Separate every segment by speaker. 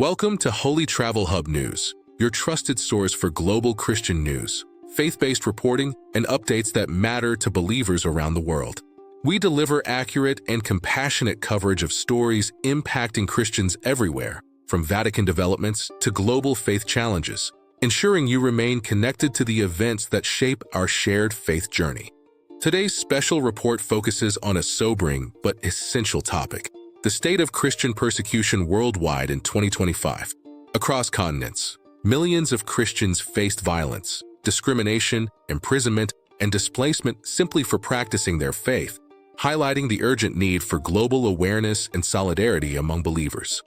Speaker 1: Welcome to Holy Travel Hub News, your trusted source for global Christian news, faith-based reporting, and updates that matter to believers around the world. We deliver accurate and compassionate coverage of stories impacting Christians everywhere, from Vatican developments to global faith challenges, ensuring you remain connected to the events that shape our shared faith journey. Today's special report focuses on a sobering but essential topic: the state of Christian persecution worldwide in 2025. Across continents, millions of Christians faced violence, discrimination, imprisonment, and displacement simply for practicing their faith, highlighting the urgent need for global awareness and solidarity among believers.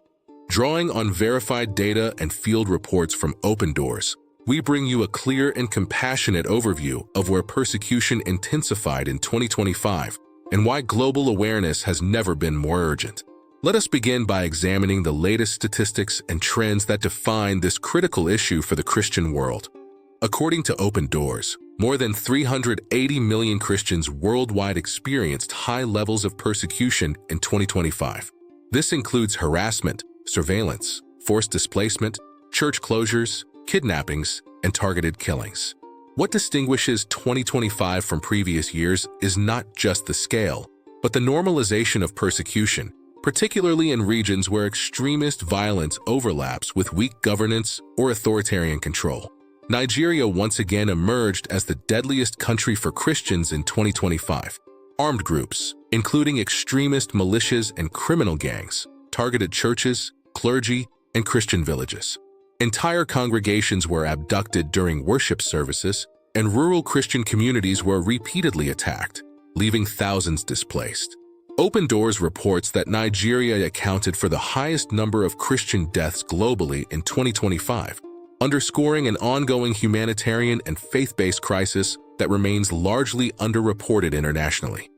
Speaker 1: Drawing on verified data and field reports from Open Doors, we bring you a clear and compassionate overview of where persecution intensified in 2025 and why global awareness has never been more urgent. Let us begin by examining the latest statistics and trends that define this critical issue for the Christian world. According to Open Doors, more than 380 million Christians worldwide experienced high levels of persecution in 2025. This includes harassment, surveillance, forced displacement, church closures, kidnappings, and targeted killings. What distinguishes 2025 from previous years is not just the scale, but the normalization of persecution, particularly in regions where extremist violence overlaps with weak governance or authoritarian control. Nigeria once again emerged as the deadliest country for Christians in 2025. Armed groups, including extremist militias and criminal gangs, targeted churches, clergy, and Christian villages. Entire congregations were abducted during worship services, and rural Christian communities were repeatedly attacked, leaving thousands displaced. Open Doors reports that Nigeria accounted for the highest number of Christian deaths globally in 2025, underscoring an ongoing humanitarian and faith-based crisis that remains largely underreported internationally.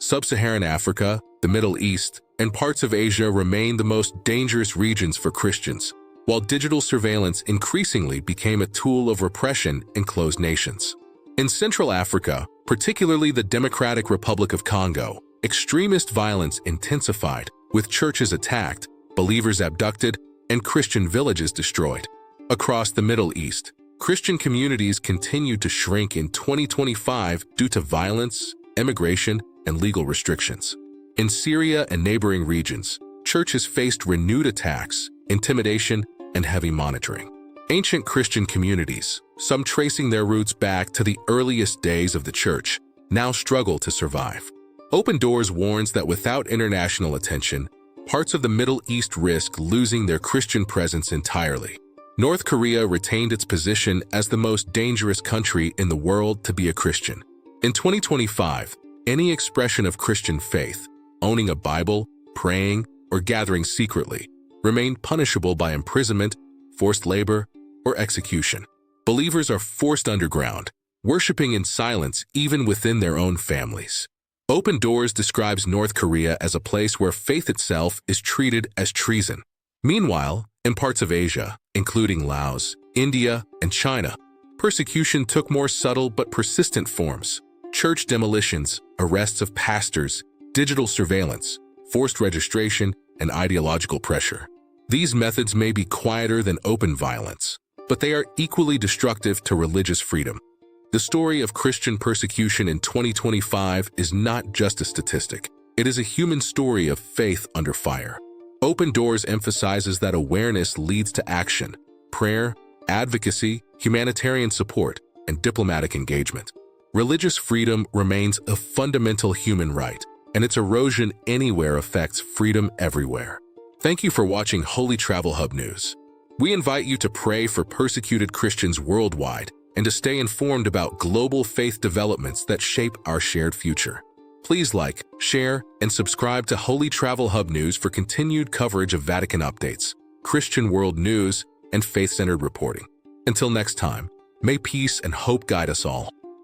Speaker 1: Sub-Saharan Africa, the Middle East, and parts of Asia remain the most dangerous regions for Christians, while digital surveillance increasingly became a tool of repression in closed nations. In Central Africa, particularly the Democratic Republic of Congo, extremist violence intensified, with churches attacked, believers abducted, and Christian villages destroyed. Across the Middle East, Christian communities continued to shrink in 2025 due to violence, immigration, and legal restrictions. In Syria and neighboring regions, churches faced renewed attacks, intimidation, and heavy monitoring. Ancient Christian communities, some tracing their roots back to the earliest days of the church, now struggle to survive. Open Doors warns that without international attention, parts of the Middle East risk losing their Christian presence entirely. North Korea retained its position as the most dangerous country in the world to be a Christian. In 2025, any expression of Christian faith, owning a Bible, praying, or gathering secretly, remained punishable by imprisonment, forced labor, or execution. Believers are forced underground, worshiping in silence even within their own families. Open Doors describes North Korea as a place where faith itself is treated as treason. Meanwhile, in parts of Asia, including Laos, India, and China, persecution took more subtle but persistent forms. Church demolitions, arrests of pastors, digital surveillance, forced registration, and ideological pressure. These methods may be quieter than open violence, but they are equally destructive to religious freedom. The story of Christian persecution in 2025 is not just a statistic. It is a human story of faith under fire. Open Doors emphasizes that awareness leads to action, prayer, advocacy, humanitarian support, and diplomatic engagement. Religious freedom remains a fundamental human right, and its erosion anywhere affects freedom everywhere. Thank you for watching Holy Travel Hub News. We invite you to pray for persecuted Christians worldwide and to stay informed about global faith developments that shape our shared future. Please like, share, and subscribe to Holy Travel Hub News for continued coverage of Vatican updates, Christian world news, and faith-centered reporting. Until next time, may peace and hope guide us all.